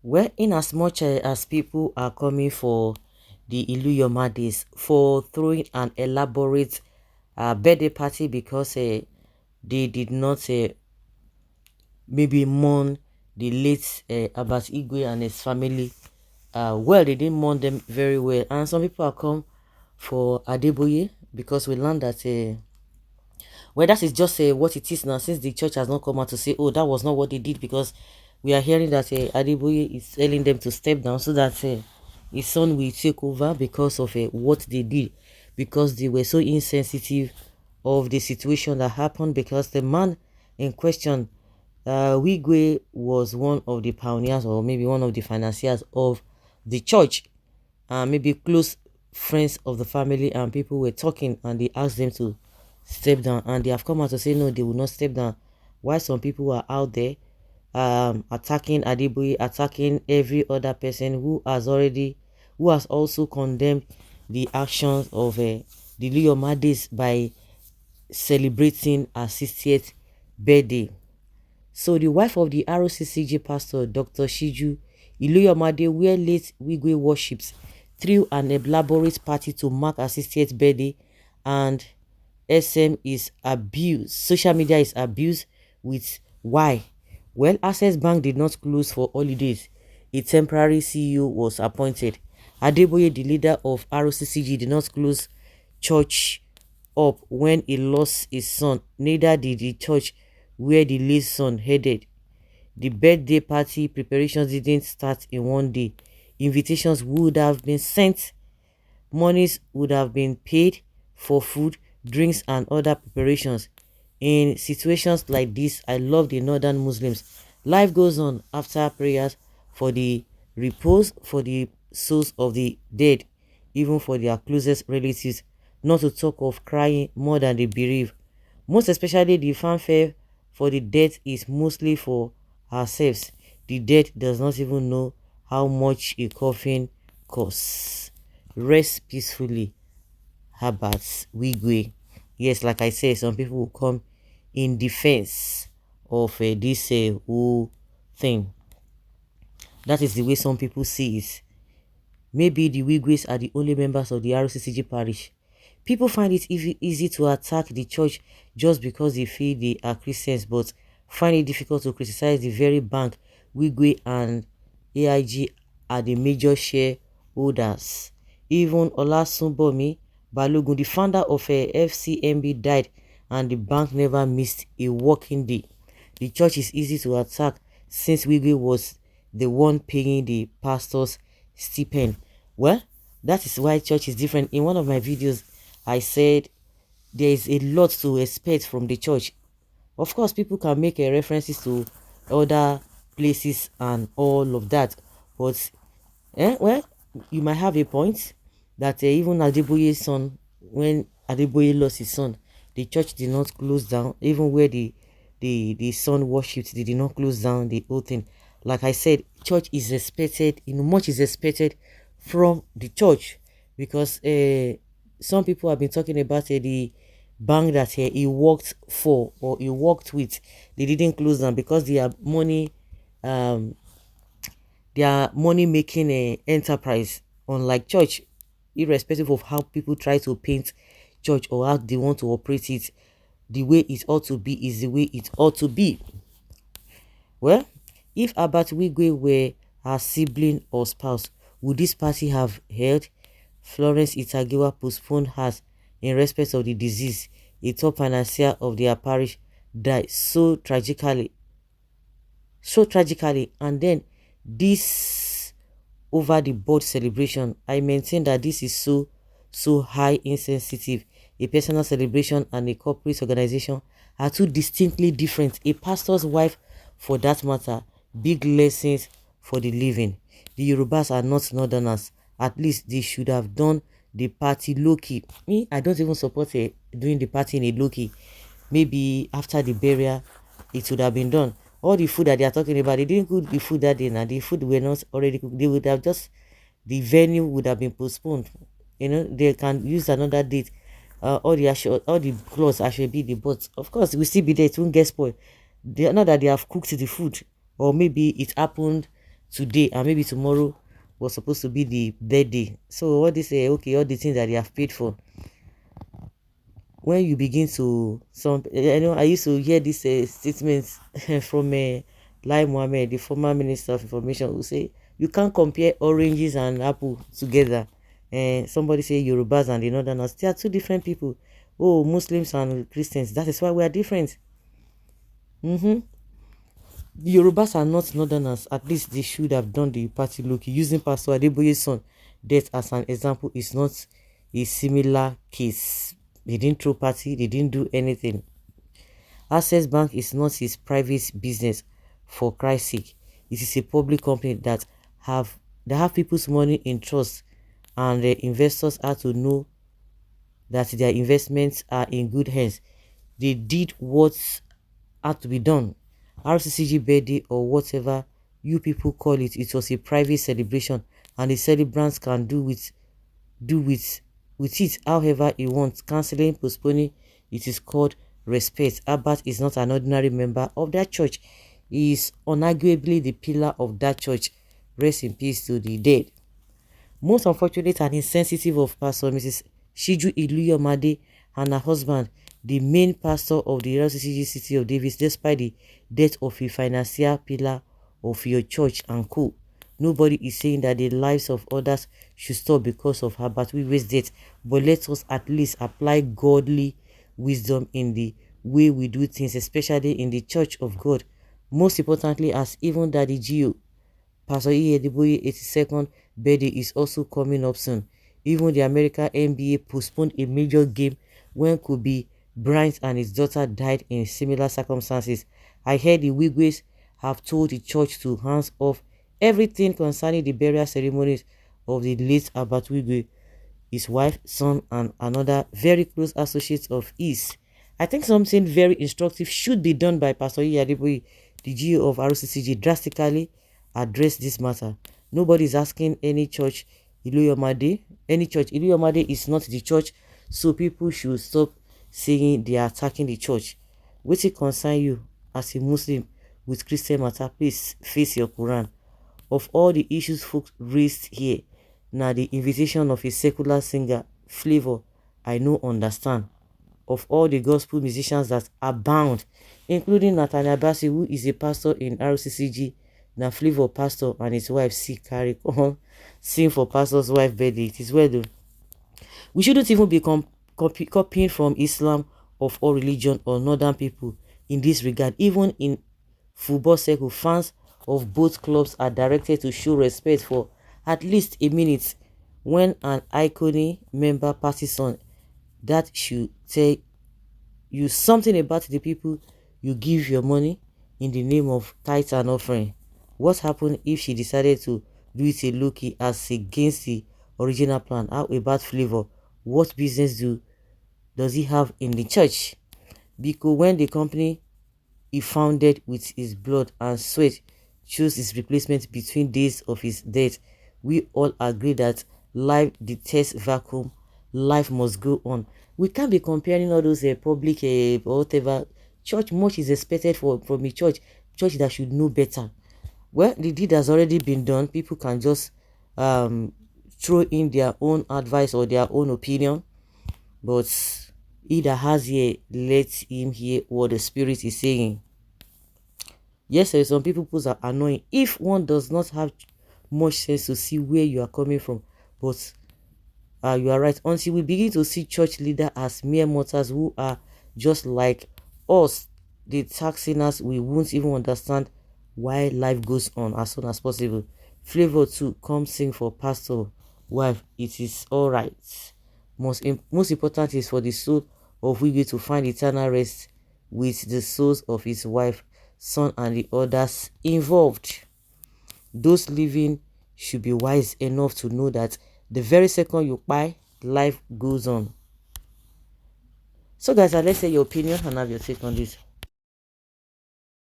Well, in as much as people are coming for the Iluyomade'S for throwing an elaborate birthday party because they did not maybe mourn the late Abbas Igwe and his family. Well, they didn't mourn them very well, and some people are come for Adeboye because we learned that well, that is just what it is now, since the church has not come out to say, oh, that was not what they did, because we are hearing that Adeboye is telling them to step down so that his son will take over because of what they did, because they were so insensitive of the situation that happened, because the man in question, Wigwe, was one of the pioneers or maybe one of the financiers of the church, maybe close friends of the family, and people were talking and they asked them to step down, and they have come out to say no, they will not step down. Why some people are out there attacking Adeboye, attacking every other person who has also condemned the actions of the Iluyomade'S by celebrating her 60th birthday. So the wife of the Rccg pastor, Dr. Shiju Iluyomade, where late Wigwe worships, threw an elaborate party to mark her 60th birthday, and SM is abused. Social media is abused with why? Well, Access Bank did not close for holidays. A temporary CEO was appointed. Adeboye, the leader of Rccg, did not close church up when he lost his son. Neither did the church where the late son headed. The birthday party preparations didn't start in one day. Invitations would have been sent. Monies would have been paid for food, drinks, and other preparations. In situations like this, I love the northern Muslims. Life goes on after prayers for the repose, for the souls of the dead, even for their closest relatives, not to talk of crying more than the bereaved. Most especially, the fanfare for the dead is mostly for ourselves. The dead does not even know how much a coffin costs. Rest peacefully, Abbas Wigwe. Yes, like I said, some people will come in defense of this whole thing. That is the way some people see it. Maybe the Wigwe'S are the only members of the Rccg parish. People find it easy to attack the church just because they feel they are Christians, but find it difficult to criticize the very bank Wigwe and AIG are the major shareholders. Even Olasunbomi Balogun, the founder of FCMB, died, and the bank never missed a working day. The church is easy to attack since Wigwe was the one paying the pastor's stipend. Well, that is why church is different. In one of my videos, I said there is a lot to expect from the church. Of course, people can make references to other places and all of that, but well, you might have a point that even Adeboye's son, when Adeboye lost his son, the church did not close down. Even where the son worshipped, they did not close down the whole thing. Like I said, church is expected, much is expected from the church, because some people have been talking about the bank that he worked for or he worked with. They didn't close down because they are money making enterprise, unlike church. Irrespective of how people try to paint church or how they want to operate it, the way it ought to be is the way it ought to be. Well, if Abat Wigwe were her sibling or spouse, would this party have held? Florence Itagiwa postponed hers in respect of the disease. A top financier of their parish died so tragically, and then this over the board celebration. I maintain that this is so high insensitive. A personal celebration and a corporate organization are two distinctly different. A pastor's wife, for that matter, big lessons for the living. The Yorubas are not northerners. At least they should have done the party low-key. Me, I don't even support doing the party in a low-key. Maybe after the burial, it would have been done. All the food that they are talking about, they didn't cook the food that day. Now the food were not already cooked. They would have just, the venue would have been postponed. You know, they can use another date. All the clothes actually be the, but of course we still be there. It won't get spoiled. Not that they have cooked the food, or maybe it happened today, and maybe tomorrow was supposed to be the birthday. So what they say, okay, all the things that they have paid for, when you begin to I used to hear this statements from Lai Mohammed, the former Minister of Information, who say you can't compare oranges and apple together. And somebody say Yorubas and the Northerners, they are two different people. Oh, Muslims and Christians, that is why we are different. The Yorubas are not Northerners. At least they should have done the party look. Using Pastor Adeboye's son death as an example is not a similar case. They didn't throw party, they didn't do anything. Access Bank is not his private business, for Christ's sake. It is a public company that have people's money in trust, and the investors are to know that their investments are in good hands. They did what had to be done. Rccg birthday or whatever you people call it, it was a private celebration, and the celebrants can do with it however he wants. Cancelling, postponing, it is called respect. Abbott is not an ordinary member of that church. He is unarguably the pillar of that church. Rest in peace to the dead. Most unfortunate and insensitive of Pastor Mrs. Shiju Iluyomade and her husband, the main pastor of the Rccg City of Davis, despite the death of a financial pillar of your church and co. Nobody is saying that the lives of others should stop because of her, but Wigwe'S death. But let us at least apply godly wisdom in the way we do things, especially in the Church of God. Most importantly, as even Daddy Gio, Pastor Adeboye 82nd birthday is also coming up soon. Even the American NBA postponed a major game when Kobe Bryant and his daughter died in similar circumstances. I heard the Wigwe'S have told the church to hands off everything concerning the burial ceremonies of the late Albert Wigwe, his wife, son, and another very close associate of his. I think something very instructive should be done by Pastor Adeboye, the GO of Rccg, drastically address this matter. Nobody is asking any church Iluyomade. Any church Iluyomade is not the church, so people should stop saying they are attacking the church. What it concern you as a Muslim with Christian matter? Please face your Quran. Of all the issues folks raised here, now the invitation of a secular singer Flavor, I no understand. Of all the gospel musicians that abound, including Nathaniel Bassi, who is a pastor in Rccg, na Flavor pastor and his wife carry on sing for pastor's wife birthday. It is well though. We shouldn't even be copying from Islam of all religion or northern people in this regard. Even in football circle, fans of both clubs are directed to show respect for at least a minute when an iconic member passes on. That should tell you something about the people you give your money in the name of tithe and offering. What happened if she decided to do it a low-key as against the original plan? How about Flavor? What business does he have in the church? Because when the company he founded with his blood and sweat chose his replacement between days of his death, we all agree that life detests vacuum. Life must go on. We can't be comparing all those public or whatever. Church, much is expected from a church that should know better. Well, the deed has already been done. People can just throw in their own advice or their own opinion, but he that has ear, let him hear what the Spirit is saying. Yes, there are some people who are annoying if one does not have much sense to see where you are coming from, but you are right. Until we begin to see church leaders as mere mortals who are just like us, the tax sinners, we won't even understand why life goes on as soon as possible. Flavor too, come sing for pastor wife. It is all right. Most important is for the soul of Wigwe to find eternal rest with the souls of his wife, son, and the others involved. Those living should be wise enough to know that the very second you buy, life goes on. So guys, let's say your opinion and have your take on this.